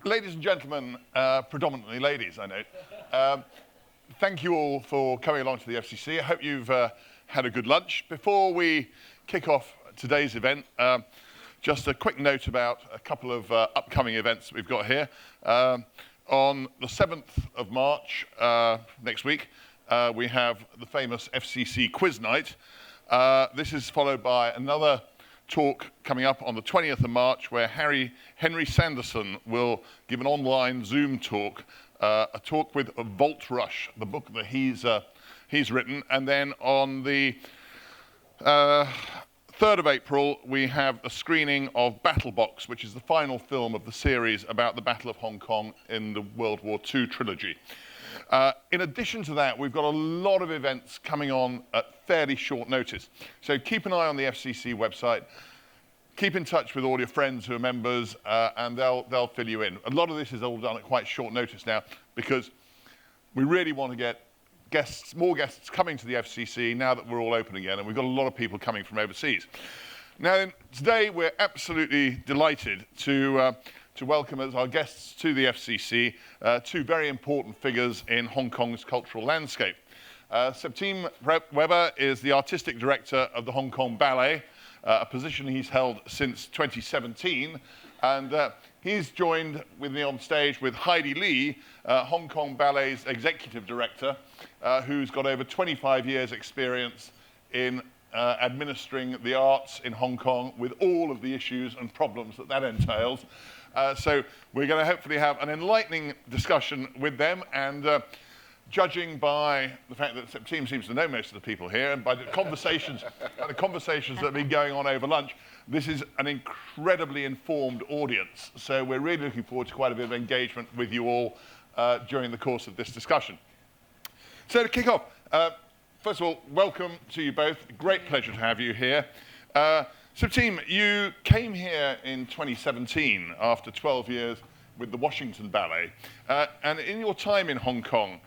Ladies and gentlemen, predominantly ladies, I know. Thank you all for coming along to the FCC. I hope you've had a good lunch. Before we kick off today's event, just a quick note about a couple of upcoming events that we've got here. On the 7th of March, next week, we have the famous FCC Quiz Night. This is followed by another talk coming up on the 20th of March where Henry Sanderson will give an online Zoom talk, a talk with Vault Rush, the book that he's written. And then on the 3rd of April, we have a screening of Battle Box, which is the final film of the series about the Battle of Hong Kong in the World War II trilogy. In addition to that, we've got a lot of events coming on at fairly short notice. So keep an eye on the FCC website. Keep in touch with all your friends who are members, and they'll fill you in. A lot of this is all done at quite short notice now because we really want to get more guests coming to the FCC now that we're all open again, and we've got a lot of people coming from overseas. Now, today we're absolutely delighted to welcome as our guests to the FCC two very important figures in Hong Kong's cultural landscape. Septime Webre is the Artistic Director of the Hong Kong Ballet, a position he's held since 2017, and he's joined with me on stage with Heidi Lee, Hong Kong Ballet's Executive Director, who's got over 25 years experience in administering the arts in Hong Kong with all of the issues and problems that entails. So we're going to hopefully have an enlightening discussion with them, and judging by the fact that Septime seems to know most of the people here, and by the conversations that have been going on over lunch, this is an incredibly informed audience. So we're really looking forward to quite a bit of engagement with you all during the course of this discussion. So to kick off, first of all, welcome to you both. Great pleasure to have you here. Septime, you came here in 2017 after 12 years with the Washington Ballet. And in your time in Hong Kong,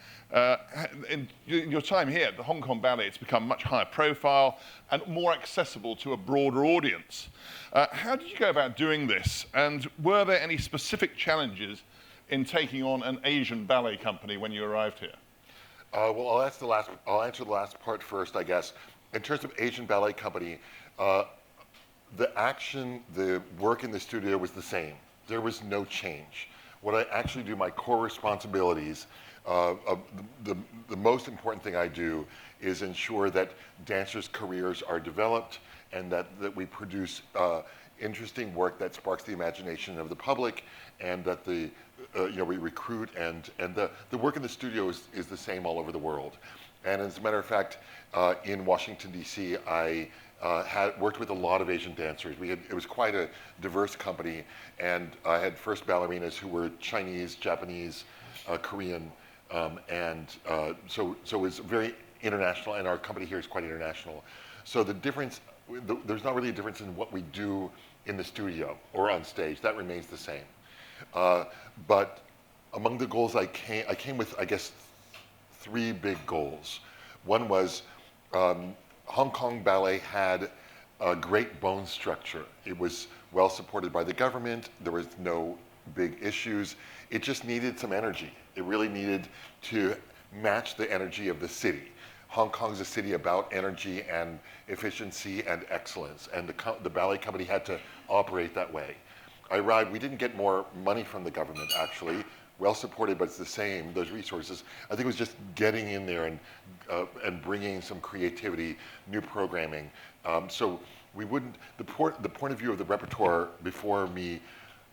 in your time here at the Hong Kong Ballet, it's become much higher profile and more accessible to a broader audience. How did you go about doing this? And were there any specific challenges in taking on an Asian ballet company when you arrived here? Well, I'll answer the last part first, I guess. In terms of Asian ballet company, the work in the studio was the same. There was no change. What I actually do, my core responsibilities, the most important thing I do is ensure that dancers' careers are developed and that we produce interesting work that sparks the imagination of the public, and that we recruit, and the work in the studio is the same all over the world. And as a matter of fact, in Washington, D.C., I had worked with a lot of Asian dancers. It was quite a diverse company, and I had first ballerinas who were Chinese, Japanese, Korean, and so it was very international, and our company here is quite international. So the difference, there's not really a difference in what we do in the studio or on stage. That remains the same. But among the goals I came with, I guess, 3 big goals. One was Hong Kong Ballet had a great bone structure. It was well supported by the government. There was no big issues. It just needed some energy. It really needed to match the energy of the city. Hong Kong's a city about energy and efficiency and excellence, and the ballet company had to operate that way. I arrived, we didn't get more money from the government, actually. Well supported, but it's the same, those resources. I think it was just getting in there and bringing some creativity, new programming. So we wouldn't, the point of view of the repertoire before me,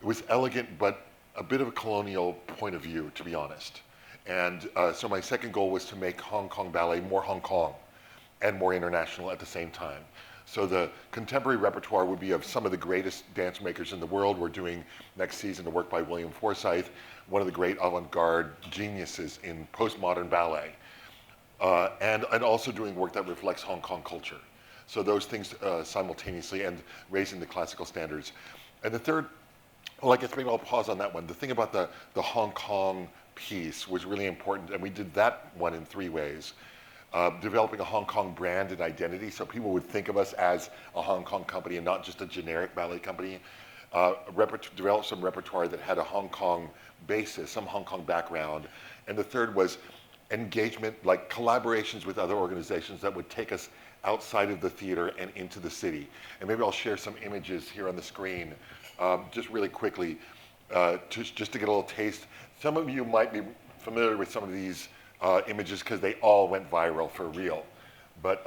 it was elegant, but a bit of a colonial point of view, to be honest. And so my second goal was to make Hong Kong Ballet more Hong Kong and more international at the same time. So the contemporary repertoire would be of some of the greatest dance makers in the world. We're doing next season a work by William Forsythe, one of the great avant-garde geniuses in postmodern ballet, and also doing work that reflects Hong Kong culture. So those things simultaneously, and raising the classical standards. And the third, well, I guess maybe I'll pause on that one. The thing about the Hong Kong piece was really important, and we did that one in 3 ways. Developing a Hong Kong brand and identity, so people would think of us as a Hong Kong company and not just a generic ballet company. develop some repertoire that had a Hong Kong basis, some Hong Kong background. And the third was engagement, like collaborations with other organizations that would take us outside of the theater and into the city. And maybe I'll share some images here on the screen, just really quickly, just to get a little taste. Some of you might be familiar with some of these images because they all went viral for real. But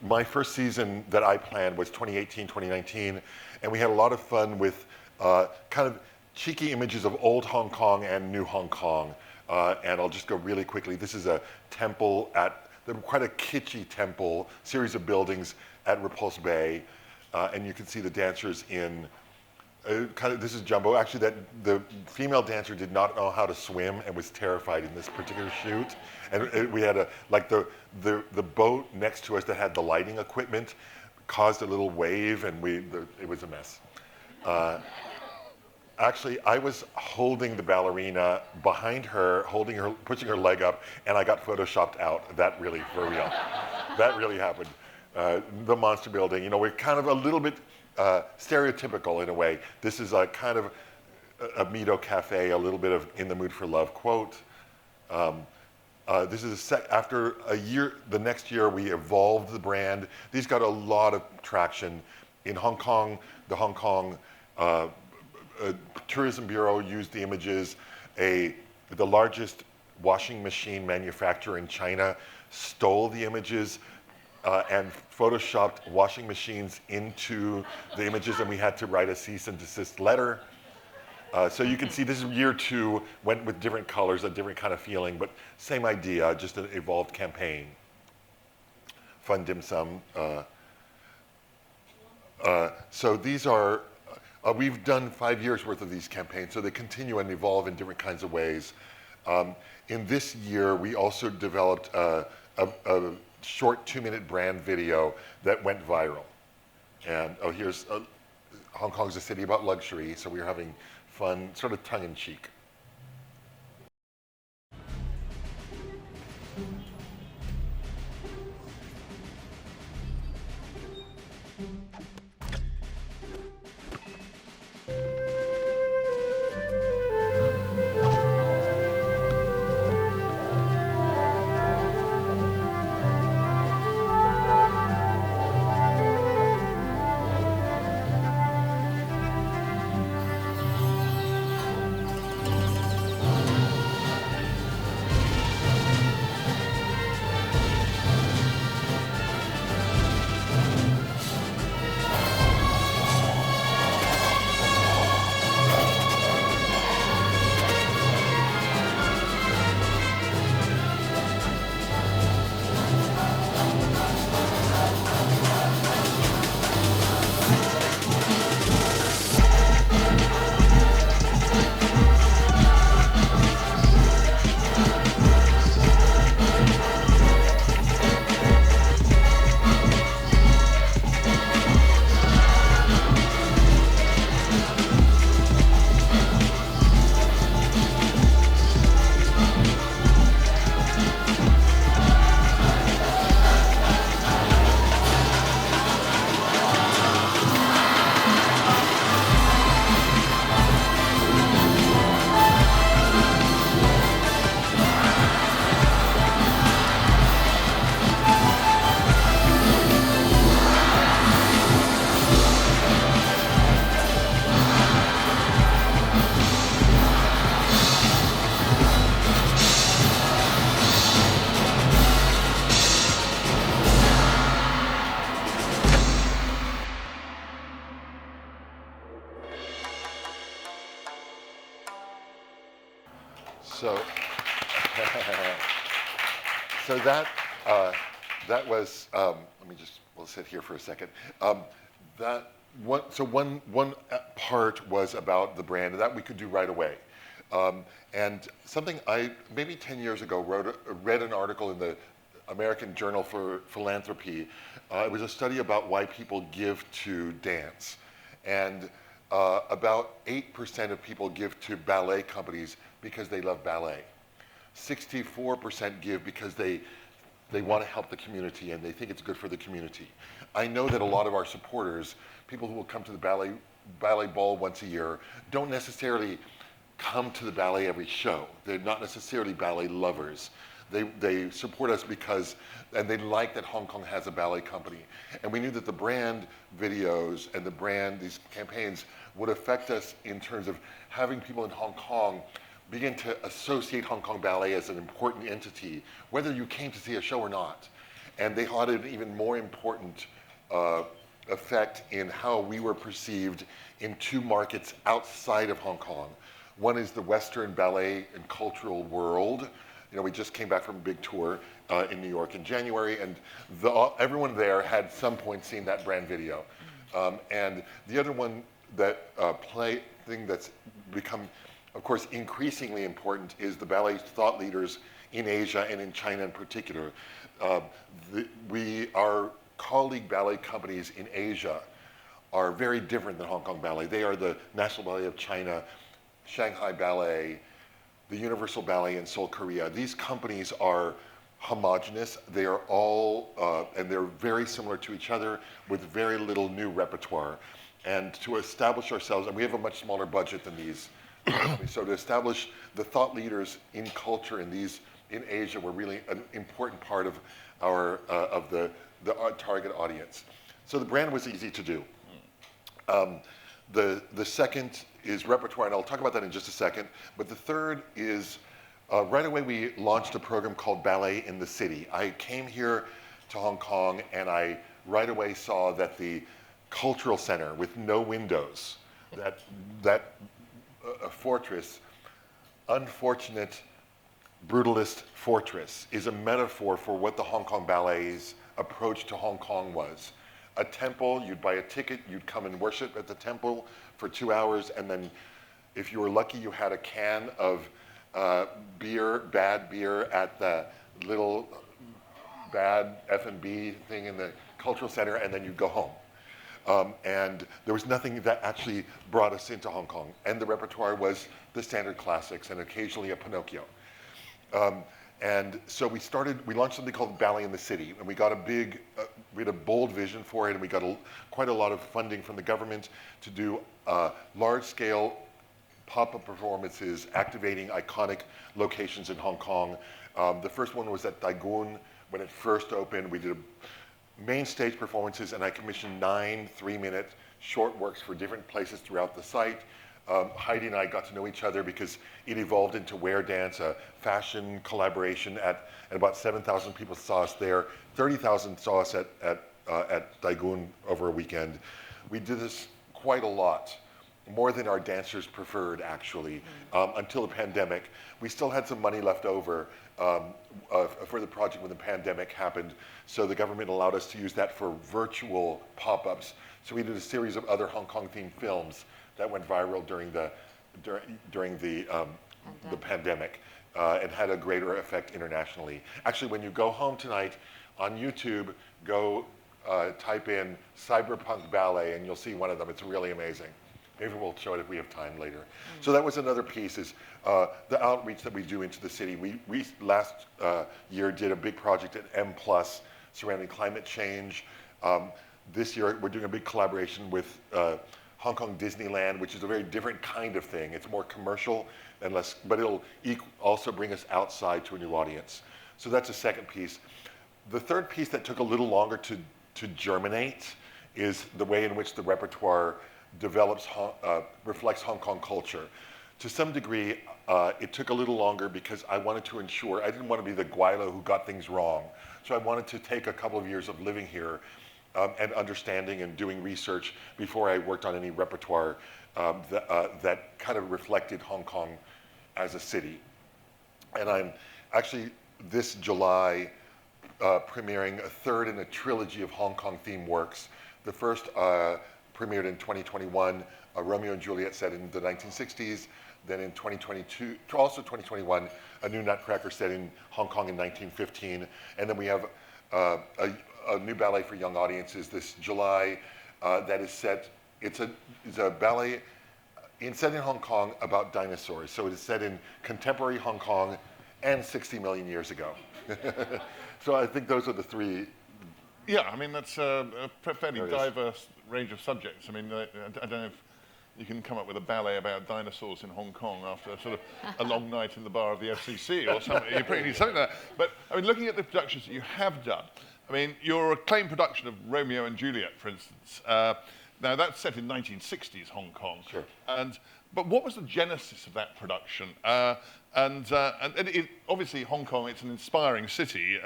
my first season that I planned was 2018, 2019, and we had a lot of fun with kind of cheeky images of old Hong Kong and new Hong Kong. And I'll just go really quickly. This is a temple quite a kitschy temple, series of buildings at Repulse Bay. And you can see the dancers in, this is Jumbo. Actually, the female dancer did not know how to swim and was terrified in this particular shoot. And we had the boat next to us that had the lighting equipment caused a little wave, and it was a mess. Actually, I was holding the ballerina behind her, pushing her leg up, and I got photoshopped out. That really, for real. That really happened. The monster building, we're kind of a little bit stereotypical in a way. This is a kind of a Mito Cafe, a little bit of In the Mood for Love quote. This is after a year, the next year we evolved the brand. These got a lot of traction. In Hong Kong, the Hong Kong Tourism Bureau used the images. The largest washing machine manufacturer in China stole the images and photoshopped washing machines into the images, and we had to write a cease and desist letter. So you can see this is year 2, went with different colors, a different kind of feeling, but same idea, just an evolved campaign. Fun dim sum. So these are, we've done 5 years worth of these campaigns, so they continue and evolve in different kinds of ways. In this year, we also developed a short 2-minute brand video that went viral. And here's Hong Kong's a city about luxury, so we were having fun, sort of tongue-in-cheek. So that was, we'll sit here for a second. One part was about the brand, and that we could do right away. And something maybe 10 years ago, read an article in the American Journal for Philanthropy. It was a study about why people give to dance. And about 8% of people give to ballet companies because they love ballet. 64% give because they They want to help the community, and they think it's good for the community. I know that a lot of our supporters, people who will come to the ballet ball once a year, don't necessarily come to the ballet every show. They're not necessarily ballet lovers. They support us because, and they like that Hong Kong has a ballet company. And we knew that the brand videos and the brand, these campaigns, would affect us in terms of having people in Hong Kong begin to associate Hong Kong Ballet as an important entity, whether you came to see a show or not. And they had an even more important effect in how we were perceived in two markets outside of Hong Kong. One is the Western ballet and cultural world. You know, we just came back from a big tour in New York in January, and everyone there had some point seen that brand video. And the other one that thing that's become, of course, increasingly important is the ballet thought leaders in Asia and in China in particular. Our colleague ballet companies in Asia are very different than Hong Kong Ballet. They are the National Ballet of China, Shanghai Ballet, the Universal Ballet in Seoul, Korea. These companies are homogenous. They are all, and they're very similar to each other with very little new repertoire. And to establish ourselves, and we have a much smaller budget than these, so to establish the thought leaders in culture in Asia were really an important part of our target audience. So the brand was easy to do. The second is repertoire, and I'll talk about that in just a second. But the third is, right away we launched a program called Ballet in the City. I came here to Hong Kong and I right away saw that the cultural center with no windows, that fortress, unfortunate, brutalist fortress, is a metaphor for what the Hong Kong Ballet's approach to Hong Kong was. A temple, you'd buy a ticket, you'd come and worship at the temple for 2 hours, and then if you were lucky, you had a can of bad beer at the little bad F&B thing in the cultural center, and then you'd go home. And there was nothing that actually brought us into Hong Kong. And the repertoire was the standard classics and occasionally a Pinocchio. And so we launched something called Ballet in the City, and we got we had a bold vision for it, and we got quite a lot of funding from the government to do large-scale pop-up performances activating iconic locations in Hong Kong. The first one was at Daegun when it first opened. We did main stage performances, and I commissioned 9 3-minute short works for different places throughout the site. Heidi and I got to know each other because it evolved into Wear Dance, a fashion collaboration, and about 7,000 people saw us there. 30,000 saw us at Daegun over a weekend. We did this quite a lot, more than our dancers preferred, actually, until the pandemic. We still had some money left over for the project when the pandemic happened, so the government allowed us to use that for virtual pop-ups. So we did a series of other Hong Kong-themed films that went viral during the pandemic and had a greater effect internationally. Actually, when you go home tonight on YouTube, go type in Cyberpunk Ballet and you'll see one of them. It's really amazing. Maybe we'll show it if we have time later. So that was another piece, is the outreach that we do into the city. We last year did a big project at M+ surrounding climate change. This year we're doing a big collaboration with Hong Kong Disneyland, which is a very different kind of thing. It's more commercial and less, but it'll also bring us outside to a new audience. So that's a second piece. The third piece that took a little longer to germinate is the way in which the repertoire reflects Hong Kong culture. To some degree, it took a little longer because I wanted to ensure, I didn't want to be the Gweilo who got things wrong. So I wanted to take a couple of years of living here and understanding and doing research before I worked on any repertoire that kind of reflected Hong Kong as a city. And I'm actually this July premiering a third in a trilogy of Hong Kong themed works. The first premiered in 2021, Romeo and Juliet set in the 1960s. Then in 2022, also 2021, a new Nutcracker set in Hong Kong in 1915. And then we have a new ballet for young audiences this July that is set, it's a ballet set in Hong Kong about dinosaurs. So it is set in contemporary Hong Kong and 60 million years ago. So I think those are the three. Yeah, I mean, that's a fairly There it is. diverse range of subjects. I mean, I don't know if you can come up with a ballet about dinosaurs in Hong Kong after sort of a long night in the bar of the FCC or something. You probably need something like that. But, I mean, looking at the productions that you have done, I mean, your acclaimed production of Romeo and Juliet, for instance, now that's set in 1960s Hong Kong. Sure. But what was the genesis of that production? Obviously, Hong Kong, it's an inspiring city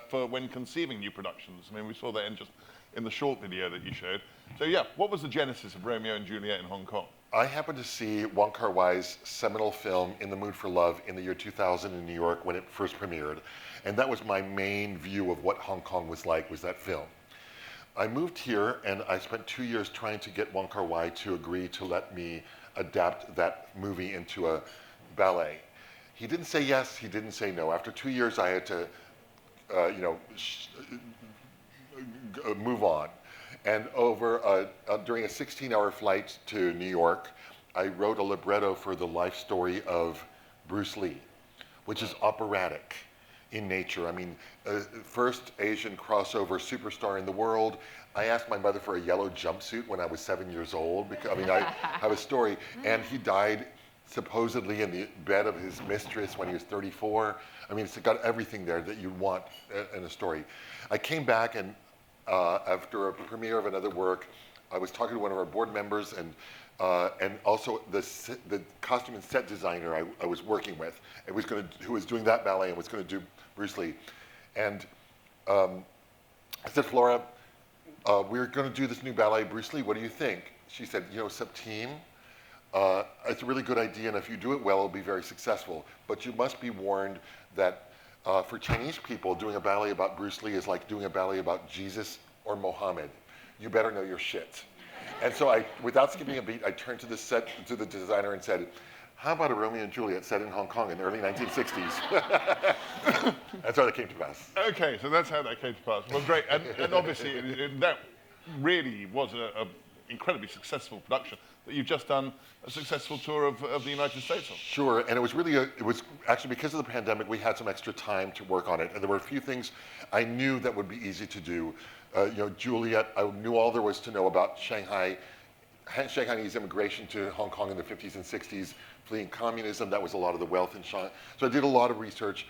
for when conceiving new productions. I mean, we saw that in the short video that you showed. So yeah, what was the genesis of Romeo and Juliet in Hong Kong? I happened to see Wong Kar-wai's seminal film, In the Mood for Love, in the year 2000 in New York when it first premiered. And that was my main view of what Hong Kong was like, was that film. I moved here and I spent 2 years trying to get Wong Kar-wai to agree to let me adapt that movie into a ballet. He didn't say yes, he didn't say no. After 2 years, I had to, move on. And during a 16-hour flight to New York, I wrote a libretto for the life story of Bruce Lee, which is operatic in nature. I mean, first Asian crossover superstar in the world. I asked my mother for a yellow jumpsuit when I was 7 years old, because, I mean, I have a story. And he died supposedly in the bed of his mistress when he was 34. I mean, it's got everything there that you want in a story. I came back and after a premiere of another work, I was talking to one of our board members and also the costume and set designer I was working with, who was doing that ballet and was going to do Bruce Lee. And I said, Flora, we're going to do this new ballet, Bruce Lee. What do you think? She said, Septime, it's a really good idea, and if you do it well, it'll be very successful. But you must be warned that for Chinese people, doing a ballet about Bruce Lee is like doing a ballet about Jesus or Mohammed. You better know your shit. And so without skipping a beat, I turned to the designer and said, how about a Romeo and Juliet set in Hong Kong in the early 1960s? That's how that came to pass. Okay, so that's how that came to pass. Well, great. And obviously, that really was an incredibly successful production that you've just done a successful tour of the United States on. Sure, and it was actually because of the pandemic, we had some extra time to work on it, and there were a few things I knew that would be easy to do. Juliet, I knew all there was to know about Shanghainese immigration to Hong Kong in the 50s and 60s, fleeing communism. That was a lot of the wealth in Shanghai. So I did a lot of research.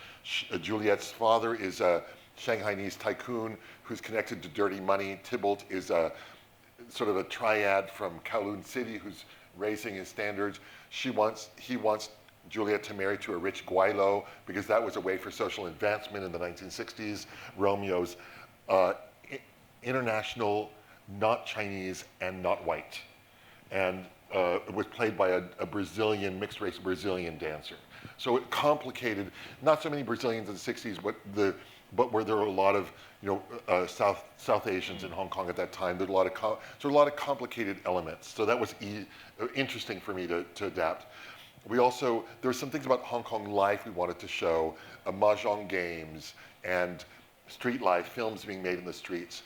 Juliet's father is a Shanghainese tycoon who's connected to dirty money. Tybalt is a sort of a triad from Kowloon City who's raising his standards. He wants Juliet to marry to a rich Gweilo because that was a way for social advancement in the 1960s. Romeo's international, not Chinese, and not white. And it was played by a Brazilian, mixed race Brazilian dancer. So it complicated, not so many Brazilians in the 60s, but where there were a lot of South Asians in Hong Kong at that time. There were a lot of complicated elements. So that was interesting for me to adapt. There were some things about Hong Kong life we wanted to show, mahjong games and street life, films being made in the streets.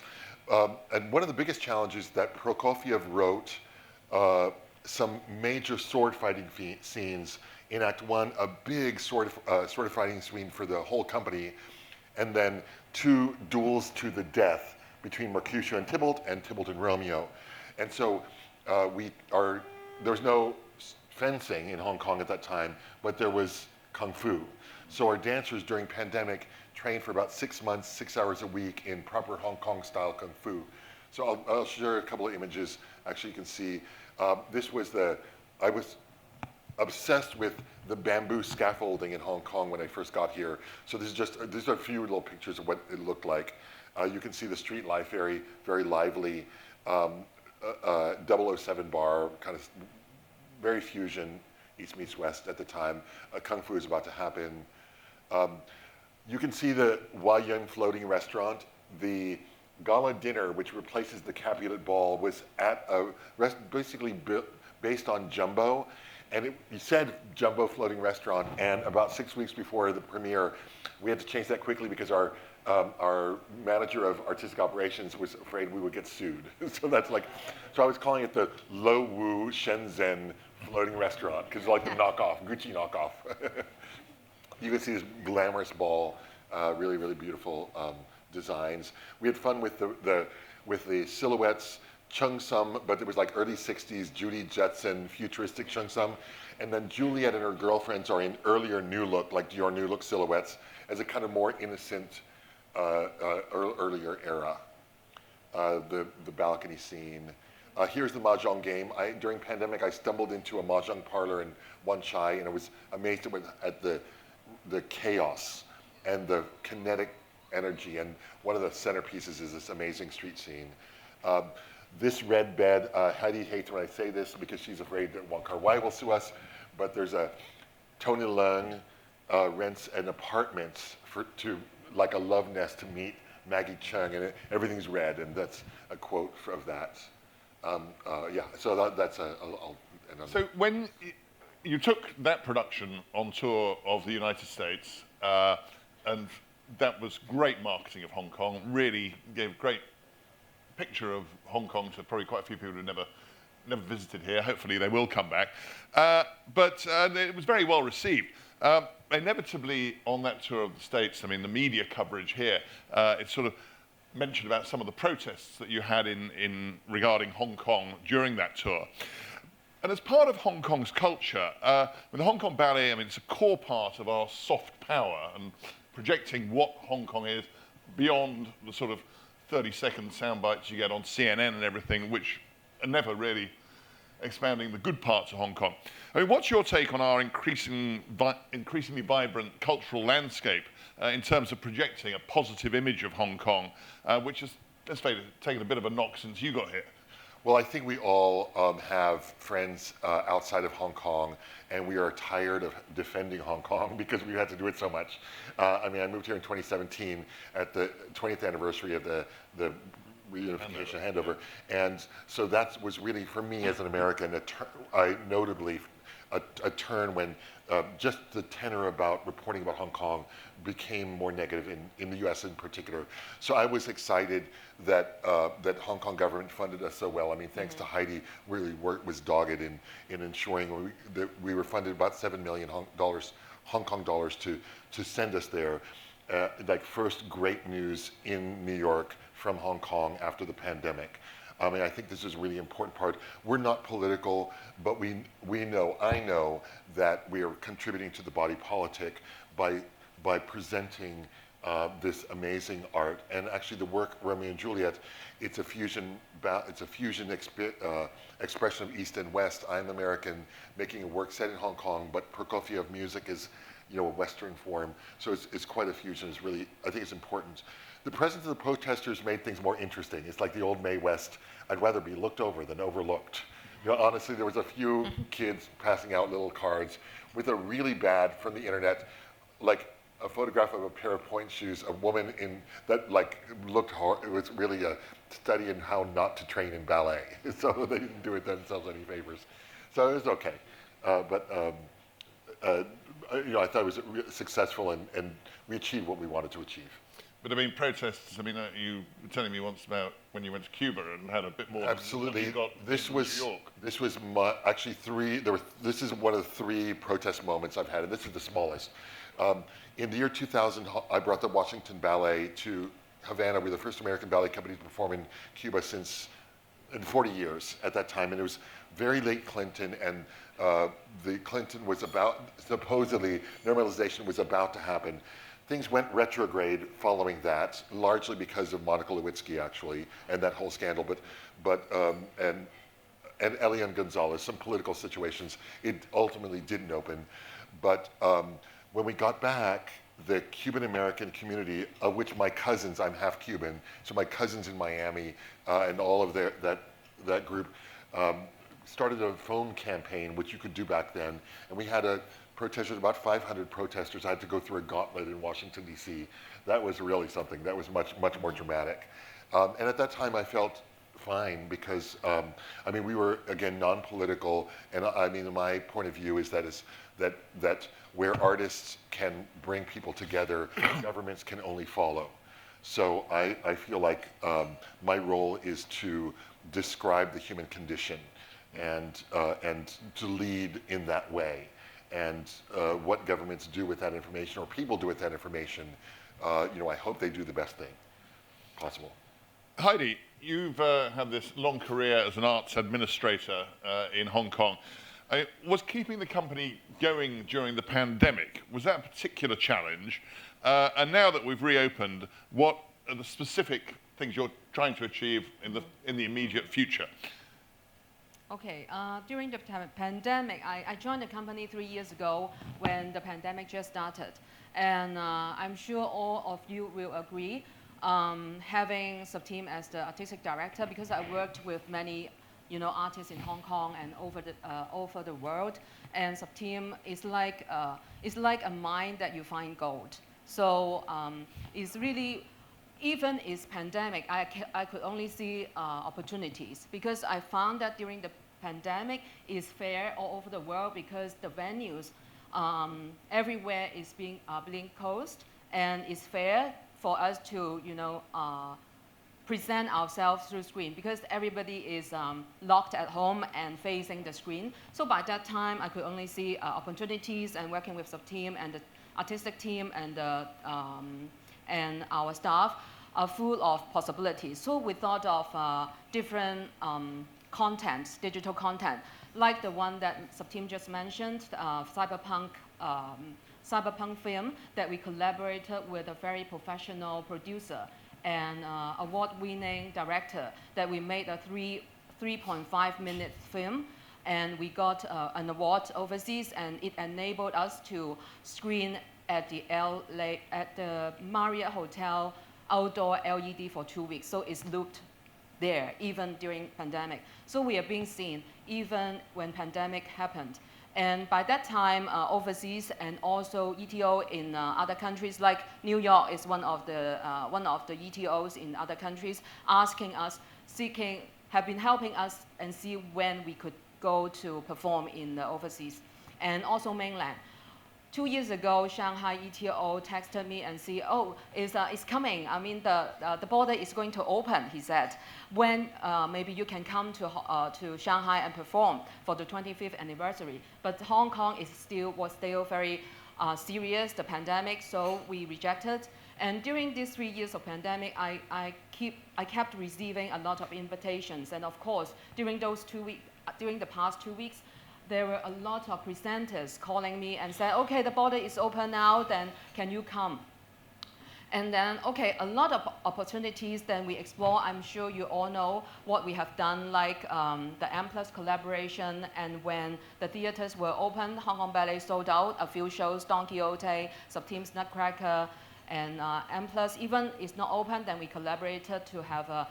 And one of the biggest challenges that Prokofiev wrote some major sword fighting scenes in Act 1, a big sword fighting scene for the whole company, and then 2 duels to the death between Mercutio and Tybalt and Romeo. And so there was no fencing in Hong Kong at that time, but there was Kung Fu. So our dancers during pandemic trained for about 6 months, 6 hours a week in proper Hong Kong style Kung Fu. So I'll share a couple of images. Actually, you can see, I was obsessed with the bamboo scaffolding in Hong Kong when I first got here. So these are a few little pictures of what it looked like. You can see the street life very, very lively. 007 bar, kind of very fusion, East meets West at the time. Kung Fu is about to happen. You can see the Hua Yun floating restaurant. The gala dinner, which replaces the Capulet Ball, was at basically based on Jumbo. And it said Jumbo Floating Restaurant, and about 6 weeks before the premiere, we had to change that quickly because our manager of artistic operations was afraid we would get sued. So I was calling it the Lo Wu Shenzhen Floating Restaurant, because it's like the knockoff, Gucci knockoff. You can see this glamorous ball really, really beautiful designs. We had fun with the silhouettes, Chung Sum, but it was like early 60s, Judy Jetson, futuristic Chung Sum. And then Juliet and her girlfriends are in earlier New Look, like Dior New Look silhouettes, as a kind of more innocent, earlier era. The balcony scene. Here's the mahjong game. During pandemic, I stumbled into a mahjong parlor in Wan Chai, and I was amazed at the chaos and the kinetic energy. And one of the centerpieces is this amazing street scene. This red bed, Heidi hates when I say this because she's afraid that Wong Kar-wai will sue us, but there's a Tony Leung rents an apartment like a love nest to meet Maggie Cheung, and everything's red, and that's a quote of that. Yeah, so that's So when you took that production on tour of the United States, and that was great marketing of Hong Kong, really gave great picture of Hong Kong to probably quite a few people who never visited here. Hopefully they will come back. But it was very well received. Inevitably on that tour of the States, I mean, the media coverage here, it sort of mentioned about some of the protests that you had in regarding Hong Kong during that tour. And as part of Hong Kong's culture, with the Hong Kong Ballet, I mean, it's a core part of our soft power and projecting what Hong Kong is beyond the sort of 30-second sound bites you get on CNN and everything, which are never really expounding the good parts of Hong Kong. I mean, what's your take on our increasingly vibrant cultural landscape in terms of projecting a positive image of Hong Kong, which has, let's face it, taken a bit of a knock since you got here? Well, I think we all have friends outside of Hong Kong, and we are tired of defending Hong Kong because we had to do it so much. I mean, I moved here in 2017 at the 20th anniversary of the reunification handover. And so that was really, for me as an American, notably a turn when just the tenor about reporting about Hong Kong became more negative in the US in particular. So I was excited that that Hong Kong government funded us so well. I mean, thanks to Heidi, really was dogged in ensuring that we were funded about $7 million Hong Kong dollars to send us there. Like first great news in New York from Hong Kong after the pandemic. I mean, I think this is a really important part. We're not political, but I know that we are contributing to the body politic by presenting this amazing art. And actually, the work Romeo and Juliet, it's a fusion expression of East and West. I'm American, making a work set in Hong Kong, but Prokofiev music is, a Western form. So it's quite a fusion. It's really, I think it's important. The presence of the protesters made things more interesting. It's like the old Mae West. I'd rather be looked over than overlooked. Honestly, there was a few kids passing out little cards with a really bad, from the internet, like a photograph of a pair of pointe shoes, a woman that looked hard. It was really a study in how not to train in ballet. So they didn't do it themselves any favors. So it was okay. I thought it was successful and we achieved what we wanted to achieve. But I mean, protests, I mean, you were telling me once about when you went to Cuba and had a bit more. Absolutely. Than you got this in was New York. This was actually three. This is one of the three protest moments I've had, and this is the smallest. In the year 2000, I brought the Washington Ballet to Havana. We were the first American ballet company to perform in Cuba in 40 years at that time, and it was very late Clinton, and the Clinton was supposedly normalization was about to happen. Things went retrograde following that, largely because of Monica Lewinsky, actually, and that whole scandal. And Elian Gonzalez, some political situations. It ultimately didn't open. But when we got back, the Cuban American community, of which my cousins, I'm half Cuban, so my cousins in Miami and all of that group started a phone campaign, which you could do back then, and we had protesters, about 500 protesters. I had to go through a gauntlet in Washington, D.C. That was really something. That was much, much more dramatic. And at that time, I felt fine because, we were, again, non-political. And my point of view is that where artists can bring people together, governments can only follow. So I feel like my role is to describe the human condition and to lead in that way. And what governments do with that information, or people do with that information, I hope they do the best thing possible. Heidi, you've had this long career as an arts administrator in Hong Kong. Was keeping the company going during the pandemic, was that a particular challenge? And now that we've reopened, what are the specific things you're trying to achieve in the immediate future? Okay, during the pandemic, I joined the company 3 years ago when the pandemic just started. And I'm sure all of you will agree, having Septime as the artistic director, because I worked with many artists in Hong Kong and over the world. And Septime is like a mine that you find gold. So it's really, even it's pandemic, I could only see opportunities, because I found that during the pandemic is fair all over the world, because the venues everywhere is being closed, and it's fair for us to present ourselves through screen, because everybody is locked at home and facing the screen. So by that time, I could only see opportunities, and working with Septime and the artistic team and our staff are full of possibilities. So we thought of different content, digital content, like the one that Septime just mentioned, cyberpunk film that we collaborated with a very professional producer and award-winning director, that we made a 3.5-minute film, and we got an award overseas, and it enabled us to screen at the Marriott Hotel outdoor LED for 2 weeks. So it's looped there, even during pandemic. So we are being seen even when pandemic happened. And by that time, overseas and also ETO in other countries, like New York is one of the ETOs in other countries, asking us, have been helping us and see when we could go to perform in the overseas, and also mainland. 2 years ago, Shanghai ETO texted me and said, "Oh, it's coming. I mean, the border is going to open," he said. "When maybe you can come to Shanghai and perform for the 25th anniversary." But Hong Kong was still very serious, the pandemic, so we rejected. And during these 3 years of pandemic, I kept receiving a lot of invitations. And of course, during the past 2 weeks, there were a lot of presenters calling me and said, "Okay, the border is open now, then can you come?" And then, okay, a lot of opportunities then we explore. I'm sure you all know what we have done, like the M+ collaboration, and when the theaters were open, Hong Kong Ballet sold out a few shows, Don Quixote, Septime's Nutcracker, and M+. Even it's not open, then we collaborated to have a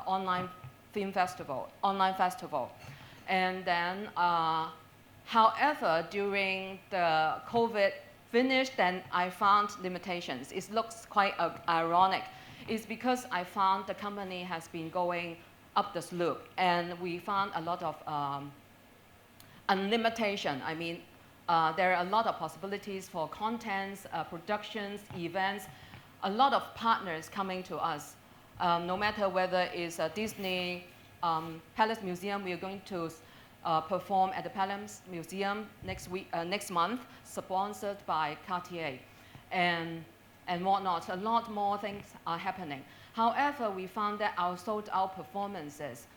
online film festival, online festival. And then, however, during the COVID finished, then I found limitations. It looks quite ironic. It's because I found the company has been going up the slope, and we found a lot of unlimitation. I mean, there are a lot of possibilities for contents, productions, events, a lot of partners coming to us. No matter whether it's Disney, Palace Museum, we are going to perform at the Palace Museum next month, sponsored by Cartier, and whatnot. A lot more things are happening. However, we found that our sold-out performances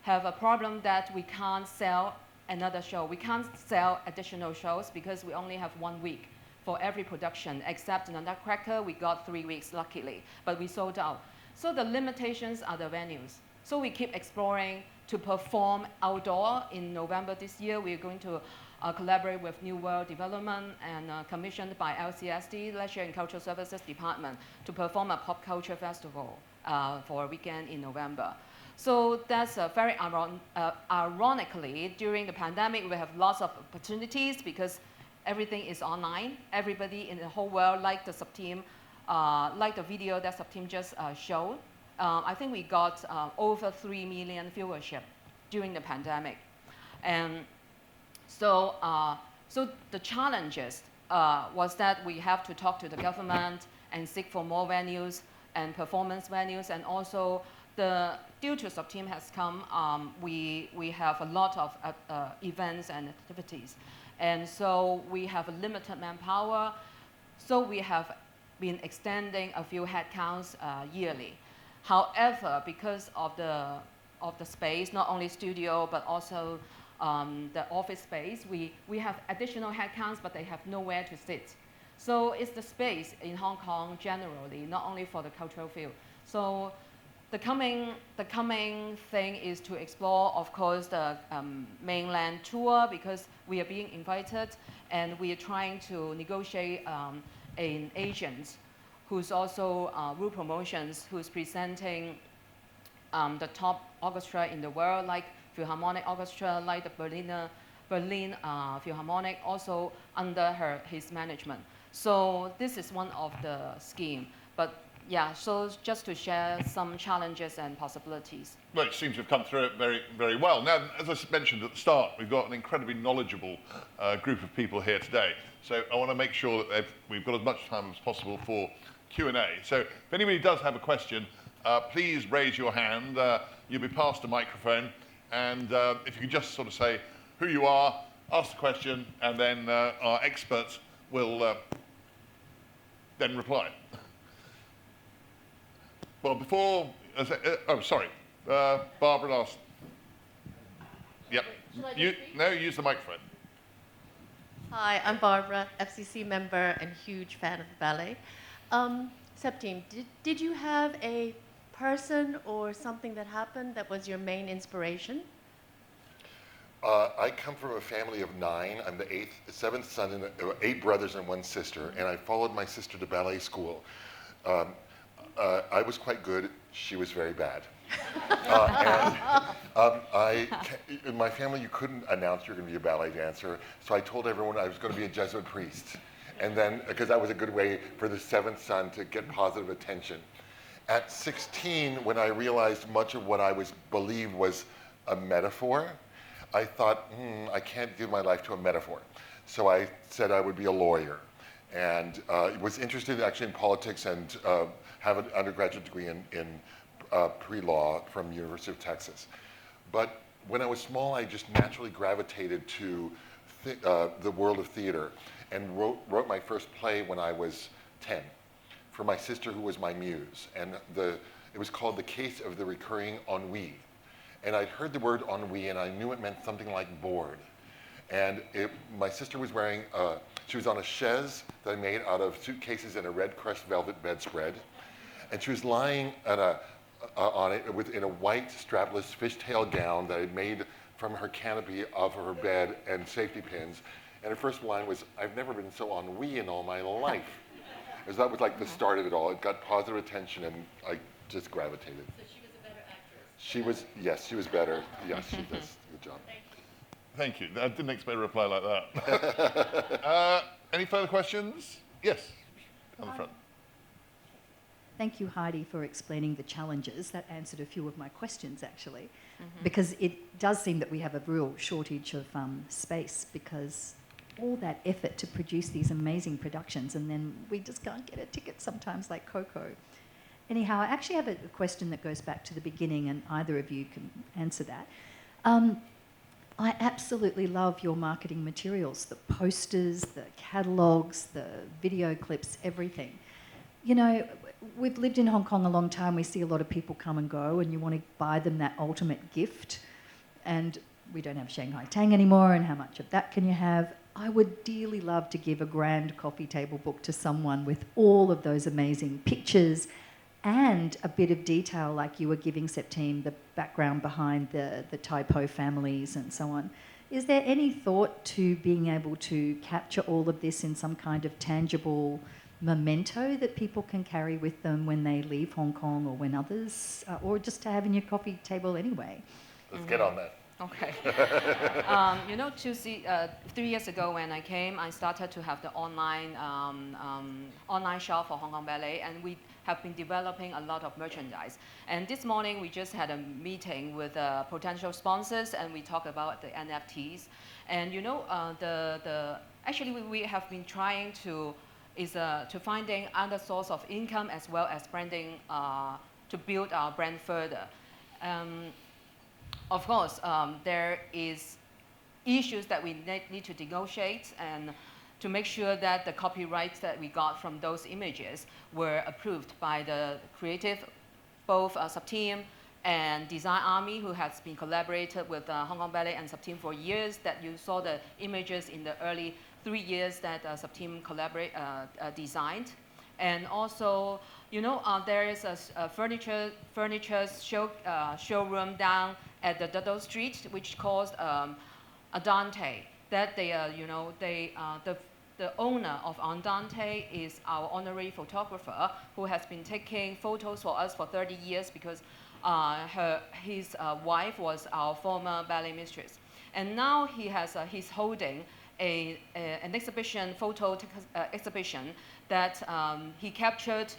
have a problem that we can't sell another show. We can't sell additional shows because we only have 1 week for every production, except in the Nutcracker, we got 3 weeks, luckily, but we sold out. So the limitations are the venues. So we keep exploring to perform outdoor. In November this year, we're going to collaborate with New World Development and commissioned by LCSD, Leisure and Cultural Services Department, to perform a pop culture festival for a weekend in November. So that's very ironically, during the pandemic, we have lots of opportunities because everything is online. Everybody in the whole world liked the Septime, like the video that Septime just showed. I think we got over 3 million viewership during the pandemic. And so, so the challenges was that we have to talk to the government and seek for more venues and performance venues, and also due to Septime has come, we have a lot of events and activities. And so we have a limited manpower. So we have been extending a few headcounts yearly. However, because of the space, not only studio, but also the office space, we have additional headcounts, but they have nowhere to sit. So it's the space in Hong Kong generally, not only for the cultural field. So the coming thing is to explore, of course, the mainland tour, because we are being invited, and we are trying to negotiate an agent who's also Wu Promotions, who's presenting the top orchestra in the world, like Philharmonic Orchestra, like the Berlin Philharmonic, also under his management. So this is one of the scheme. But yeah, so just to share some challenges and possibilities. Well, it seems to have come through it very, very well. Now, as I mentioned at the start, we've got an incredibly knowledgeable group of people here today. So I want to make sure that we've got as much time as possible for Q&A. So if anybody does have a question, please raise your hand. You'll be passed a microphone. And if you could just sort of say who you are, ask the question, and then our experts will then reply. Well, before, sorry, Barbara last. Yep. Use the microphone. Hi, I'm Barbara, FCC member and huge fan of the ballet. Septime, did you have a person or something that happened that was your main inspiration? I come from a family of 9. I'm the seventh son, and 8 brothers and 1 sister, and I followed my sister to ballet school. I was quite good. She was very bad. In my family, you couldn't announce you're going to be a ballet dancer, so I told everyone I was going to be a Jesuit priest. And then, because that was a good way for the 7th son to get positive attention. At 16, when I realized much of what I believed was a metaphor, I thought, I can't give my life to a metaphor. So I said I would be a lawyer. And was interested actually in politics and have an undergraduate degree in pre-law from the University of Texas. But when I was small, I just naturally gravitated to the world of theater and wrote my first play when I was 10 for my sister, who was my muse. And it was called The Case of the Recurring Ennui. And I'd heard the word ennui, and I knew it meant something like bored. And my sister was wearing, she was on a chaise that I made out of suitcases and a red crushed velvet bedspread. And she was lying on it in a white strapless fishtail gown that I'd made from her canopy of her bed and safety pins. And her first line was, "I've never been so ennui in all my life." As that was like the start of it all. It got positive attention, and I just gravitated. So she was a better actress? Yes, she was better. Yes, she does. Good job. Thank you. I didn't expect a reply like that. Any further questions? Yes, on the front. Thank you, Heidi, for explaining the challenges. That answered a few of my questions, actually, because it does seem that we have a real shortage of space, because all that effort to produce these amazing productions, and then we just can't get a ticket sometimes, like Coco. Anyhow, I actually have a question that goes back to the beginning, and either of you can answer that. I absolutely love your marketing materials, the posters, the catalogues, the video clips, everything. You know, we've lived in Hong Kong a long time. We see a lot of people come and go, and you want to buy them that ultimate gift. And we don't have Shanghai Tang anymore, and how much of that can you have? I would dearly love to give a grand coffee table book to someone with all of those amazing pictures and a bit of detail, like you were giving Septime, the background behind the Tai Po families and so on. Is there any thought to being able to capture all of this in some kind of tangible memento that people can carry with them when they leave Hong Kong, or when others, or just to have in your coffee table anyway? Let's get on that. Okay. 3 years ago when I came, I started to have the online shop for Hong Kong Ballet, and we have been developing a lot of merchandise. And this morning we just had a meeting with potential sponsors, and we talked about the NFTs. And actually we have been trying to finding other source of income as well as branding to build our brand further. Of course, there is issues that we need to negotiate and to make sure that the copyrights that we got from those images were approved by the creative, both Septime and Design Army, who has been collaborated with Hong Kong Ballet and Septime for years, that you saw the images in the early 3 years that Septime designed. And also, there is a furniture showroom down at the Dudley Street, which calls Andante. That the owner of Andante is our honorary photographer, who has been taking photos for us for 30 years because his wife was our former ballet mistress. And now he's holding an exhibition, exhibition that he captured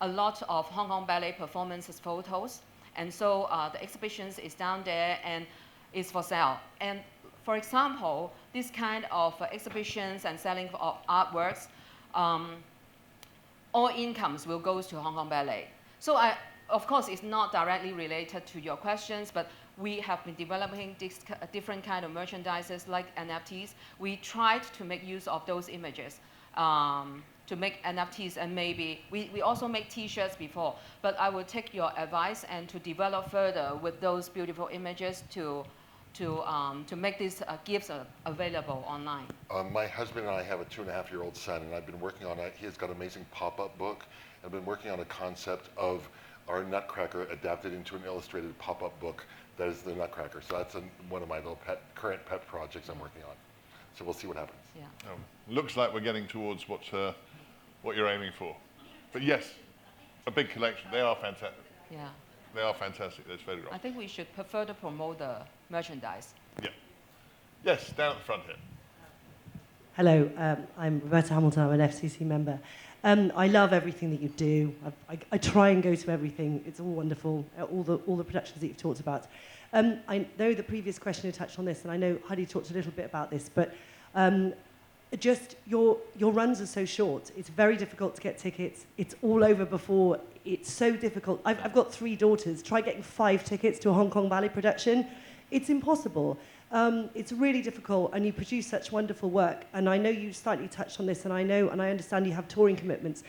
a lot of Hong Kong Ballet performances photos. And so the exhibitions is down there and is for sale. And for example, this kind of exhibitions and selling of artworks, all incomes will go to Hong Kong Ballet. So of course, it's not directly related to your questions, but we have been developing different kind of merchandises like NFTs. We tried to make use of those images to make NFTs, and maybe we also make T-shirts before. But I will take your advice and to develop further with those beautiful images to make these gifts available online. My husband and I have a 2.5-year-old son, and I've been working on he has got an amazing pop-up book. I've been working on a concept of our Nutcracker adapted into an illustrated pop-up book that is the Nutcracker. So that's one of my little current pet projects I'm working on. So we'll see what happens. Yeah. Looks like we're getting towards what you're aiming for. But yes, a big collection. They are fantastic. Yeah. They are fantastic, those photographs. I think we should further promote the merchandise. Yeah. Yes, down at the front here. Hello, I'm Roberta Hamilton. I'm an FCC member. I love everything that you do. I try and go to everything. It's all wonderful, all the productions that you've talked about. I know the previous questioner touched on this, and I know Heidi talked a little bit about this, but just your runs are so short. It's very difficult to get tickets. It's all over before. It's so difficult. I've got 3 daughters. Try getting 5 tickets to a Hong Kong Ballet production. It's impossible. It's really difficult, and you produce such wonderful work. And I know you slightly touched on this, and I understand you have touring commitments.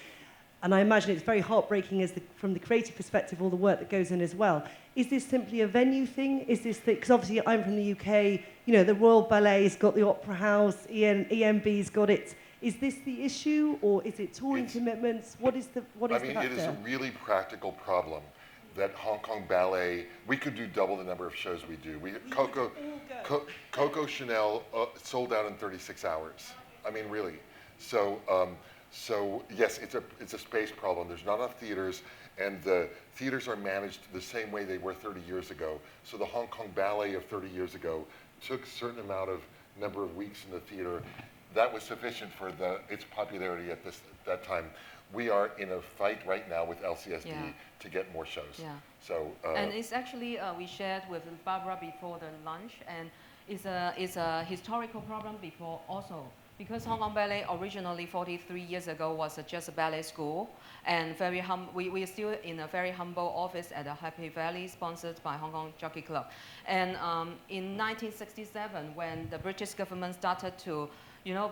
And I imagine it's very heartbreaking from the creative perspective, all the work that goes in as well. Is this simply a venue thing? Is this because obviously I'm from the UK, the Royal Ballet's got the Opera House, EMB's got it. Is this the issue, or is it touring commitments? What is the factor? It is a really practical problem that Hong Kong Ballet, we could do double the number of shows we do. Coco Chanel sold out in 36 hours. I mean, really. So yes, it's a space problem. There's not enough theaters, and the theaters are managed the same way they were 30 years ago. So the Hong Kong Ballet of 30 years ago took a certain number of weeks in the theater. That was sufficient for its popularity at that time. We are in a fight right now with LCSD to get more shows. Yeah. So and it's actually we shared with Barbara before the lunch, and it's a historical problem before also. Because Hong Kong Ballet originally 43 years ago was just a ballet school, and we are still in a very humble office at the Happy Valley, sponsored by Hong Kong Jockey Club. And in 1967, when the British government started to,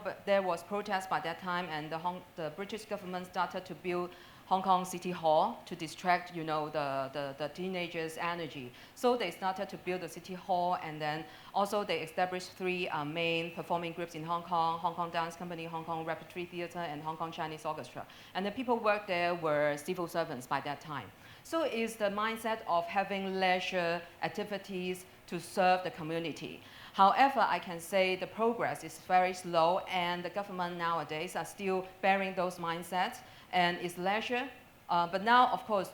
but there was protest by that time, and the British government started to build Hong Kong City Hall to distract, the teenagers' energy. So they started to build the City Hall, and then also they established 3 main performing groups in Hong Kong: Hong Kong Dance Company, Hong Kong Repertory Theatre, and Hong Kong Chinese Orchestra. And the people worked there were civil servants by that time. So it's the mindset of having leisure activities to serve the community. However, I can say the progress is very slow, and the government nowadays are still bearing those mindsets, and it's leisure. But now, of course,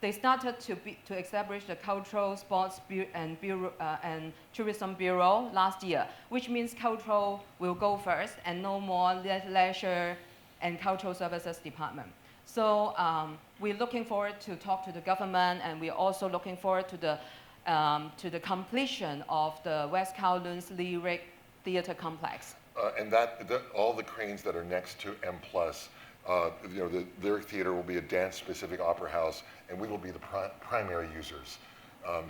they started to establish the Cultural, Sports and Tourism Bureau last year, which means cultural will go first and no more leisure and cultural services department. So we're looking forward to talk to the government, and we're also looking forward to the completion of the West Kowloon's Lyric Theatre Complex. And all the cranes that are next to M+, the Lyric Theatre will be a dance-specific opera house, and we will be the primary users.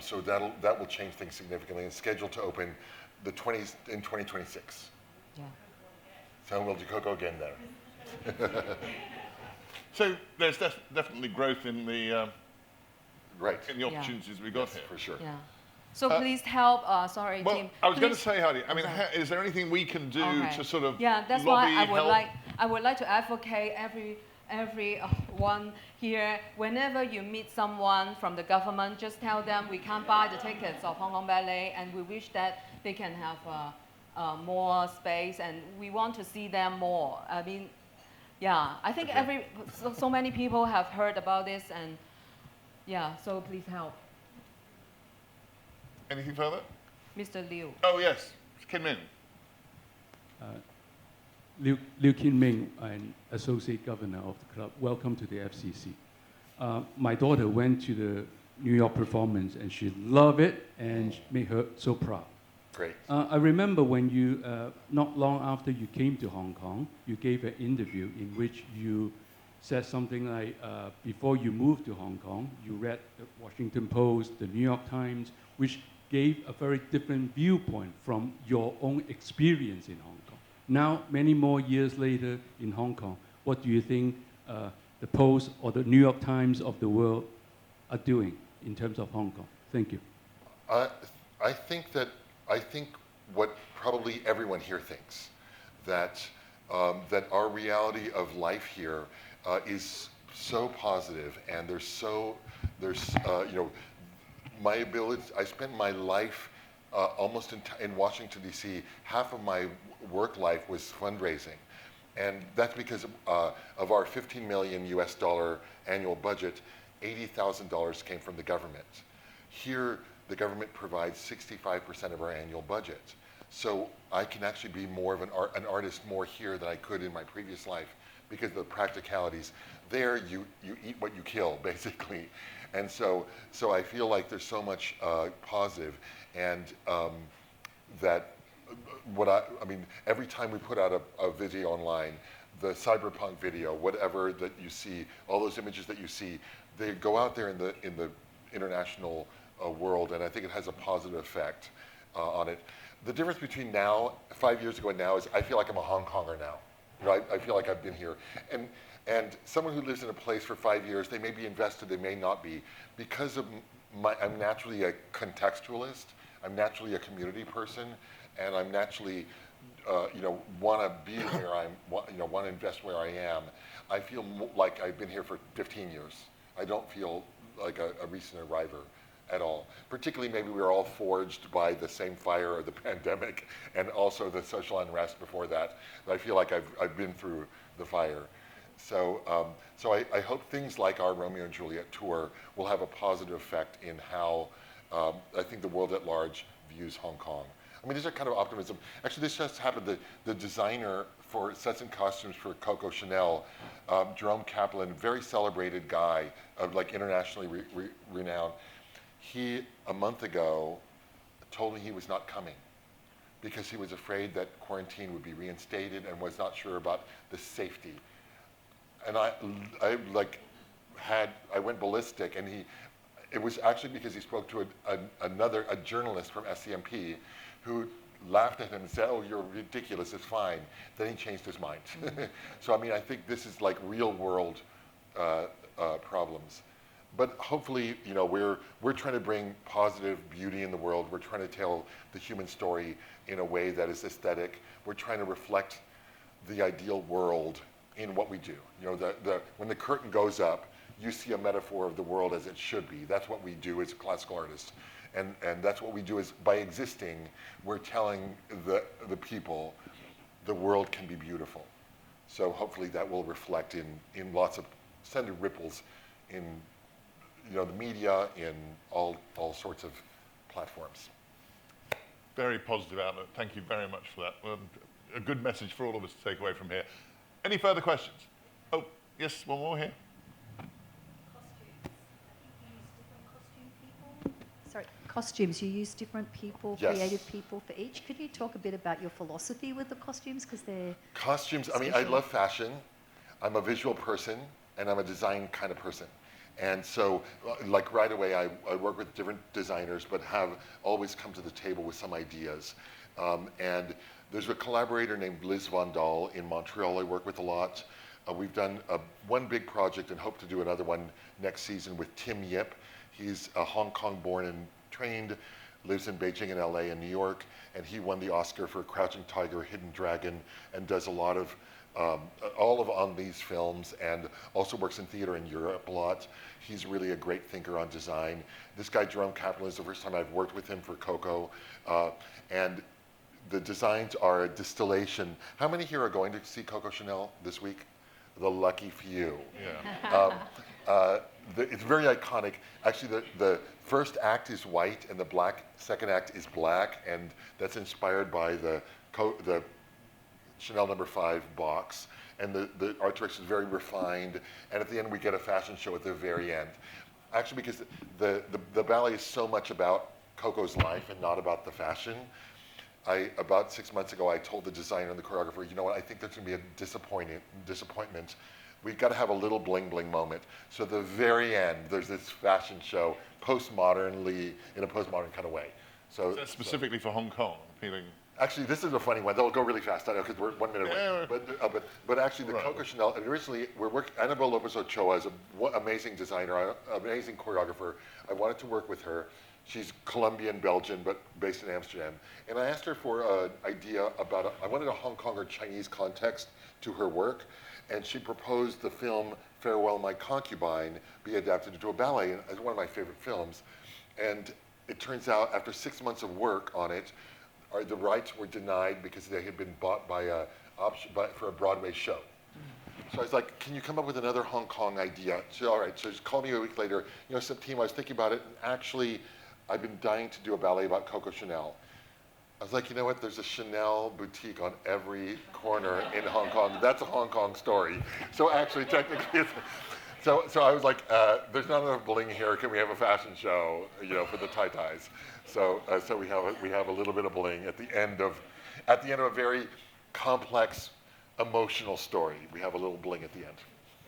So that will change things significantly. It's scheduled to open in 2026. Yeah. So we'll do Coco again there. So there's definitely growth in the Right. opportunities we got Yes, here. for sure. Yeah. So please help. Sorry, Well, Tim. I was going to Please- say, Heidi, I mean, sorry. is there anything we can do Okay. to sort of Yeah, that's lobby, why help? I would like to advocate every one here. Whenever you meet someone from the government, just tell them we can't buy the tickets of Hong Kong Ballet, and we wish that they can have more space, and we want to see them more. I mean, yeah, I think so many people have heard about this, and yeah, so please help, Anything further? Mr. Liu. Oh, yes. Kim Min. Liu Kin Ming, an associate governor of the club. Welcome to the FCC. My daughter went to the New York performance and she loved it and made her so proud. Great. I remember when you, not long after you came to Hong Kong, you gave an interview in which you said something like, before you moved to Hong Kong, you read the Washington Post, the New York Times, which gave a very different viewpoint from your own experience in Hong Kong. Now, many more years later in Hong Kong, what do you think the Post or the New York Times of the world are doing in terms of Hong Kong? Thank you. I think what probably everyone here thinks, that our reality of life here is so positive, and there's you know, my ability. I spent my life almost in Washington D.C. Half of my work life was fundraising, and that's because of our $15 million US annual budget. $80,000 came from the government. Here, the government provides 65% of our annual budget. So I can actually be more of an artist more here than I could in my previous life because of the practicalities. There, you eat what you kill, basically. And so I feel like there's so much positive, and that I mean, every time we put out a video online, the cyberpunk video, whatever that you see, all those images that you see, they go out there in the international world, and I think it has a positive effect on it. The difference between now, 5 years ago and now, is I feel like I'm a Hong Konger now. You know, I feel like I've been here. And someone who lives in a place for 5 years, they may be invested, they may not be. Because of I'm naturally a contextualist, I'm naturally a community person, and I'm naturally, you know, want to be where want to invest where I am. I feel like I've been here for 15 years. I don't feel like a recent arriver at all. Particularly, maybe we were all forged by the same fire of the pandemic and also the social unrest before that. I feel like I've been through the fire. So I hope things like our Romeo and Juliet tour will have a positive effect in how I think the world at large views Hong Kong. I mean, these are kind of optimism. Actually, this just happened. The designer for sets and costumes for Coco Chanel, Jerome Kaplan, very celebrated guy, like internationally renowned. He, a month ago, told me he was not coming because he was afraid that quarantine would be reinstated and was not sure about the safety. And I went ballistic, and it was actually because he spoke to a journalist from SCMP who laughed at him and said, "Oh, you're ridiculous, it's fine." Then he changed his mind. So, I mean, I think this is like real world problems. But hopefully, you know, we're trying to bring positive beauty in the world. We're trying to tell the human story in a way that is aesthetic. We're trying to reflect the ideal world in what we do. You know, when the curtain goes up, you see a metaphor of the world as it should be. That's what we do as classical artists. And that's what we do is by existing, we're telling the people the world can be beautiful. So hopefully that will reflect in lots of send ripples in, you know, the media, in all sorts of platforms. Very positive outlook. Thank you very much for that. A good message for all of us to take away from here. Any further questions? Oh, yes, one more here. Costumes, you use different people, Yes. creative people for each. Could you talk a bit about your philosophy with the costumes? Because they're Costumes, I mean, I special. love fashion. I'm a visual person, and I'm a design kind of person. And so, like right away, I work with different designers, but have always come to the table with some ideas. And there's a collaborator named Liz Von Dahl in Montreal I work with a lot. We've done one big project and hope to do another one next season with Tim Yip. He's a Hong Kong born and trained, lives in Beijing and LA and New York, and he won the Oscar for Crouching Tiger, Hidden Dragon, and does a lot of all of on these films, and also works in theater in Europe a lot. He's really a great thinker on design. This guy, Jerome Kaplan, is the first time I've worked with him for Coco. And the designs are a distillation. How many here are going to see Coco Chanel this week? The lucky few. Yeah. It's very iconic. Actually, the first act is white, and the second act is black, and that's inspired by the Chanel No. 5 box. And the art direction is very refined, and at the end we get a fashion show at the very end. Actually, because the ballet is so much about Coco's life and not about the fashion, about 6 months ago, I told the designer and the choreographer, you know what, I think there's going to be a disappointment. We've got to have a little bling bling moment. So at the very end, there's this fashion show, postmodernly, in a postmodern kind of way. So that's specifically for Hong Kong, appealing. Actually, this is a funny one. They'll go really fast. I know, because we're 1 minute away. But actually, the Coco Chanel, and originally, we're working, Annabelle Lopez Ochoa is an amazing designer, amazing choreographer. I wanted to work with her. She's Colombian, Belgian, but based in Amsterdam. And I asked her for an idea about, I wanted a Hong Kong or Chinese context to her work. And she proposed the film Farewell My Concubine be adapted into a ballet, and it's one of my favorite films. And it turns out, after 6 months of work on it, the rights were denied because they had been bought by for a Broadway show. So I was like, can you come up with another Hong Kong idea? She said, all right. So she called me a week later. You know, Septime, I was thinking about it, and actually, I've been dying to do a ballet about Coco Chanel. I was like, you know what? There's a Chanel boutique on every corner in Hong Kong. That's a Hong Kong story. So actually, technically, so I was like, there's not enough bling here. Can we have a fashion show, you know, for the tie-ties? So we have a little bit of bling at the end of a very complex, emotional story. We have a little bling at the end.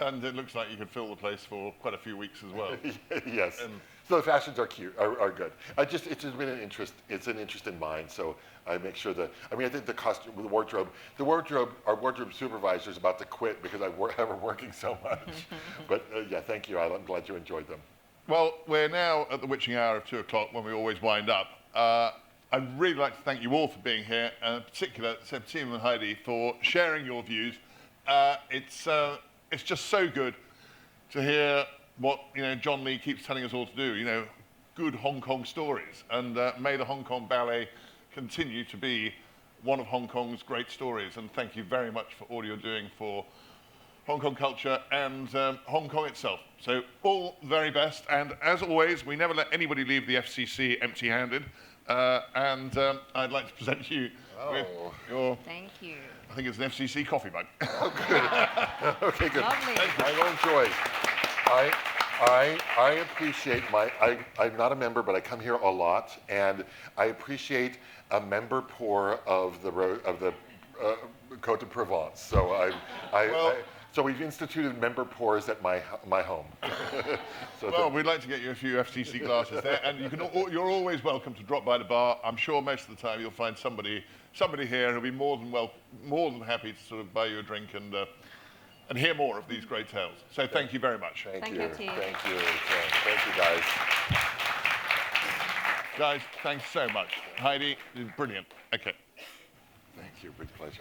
And it looks like you could fill the place for quite a few weeks as well. Yes. So the fashions are cute, are good. It's just been an interest. It's an interest in mine. So I make sure that. I mean, I think the costume, the wardrobe. Our wardrobe supervisor is about to quit because I have her working so much. But yeah, thank you. I'm glad you enjoyed them. Well, we're now at the witching hour of 2 o'clock when we always wind up. I'd really like to thank you all for being here, and in particular, Septime and Heidi, for sharing your views. It's just so good to hear what John Lee keeps telling us all to do. Good Hong Kong stories, and may the Hong Kong Ballet continue to be one of Hong Kong's great stories. And thank you very much for all you're doing for Hong Kong culture and Hong Kong itself. So all the very best. And as always, we never let anybody leave the FCC empty-handed. And I'd like to present you with your... Thank you. I think it's an FCC coffee mug. Oh, good. Okay, good. Lovely. I will enjoy. I appreciate I'm not a member, but I come here a lot, and I appreciate a member pour of the Côte de Provence. So so we've instituted member pours at my home. Well, we'd like to get you a few FCC glasses there, and you're always welcome to drop by the bar. I'm sure most of the time you'll find somebody here who'll be more than happy to sort of buy you a drink and hear more of these great tales. So thank you very much. Thank you. Thank you, Thank you. Thank you, guys. Guys, thanks so much. Heidi, brilliant. Okay. Thank you. Big pleasure.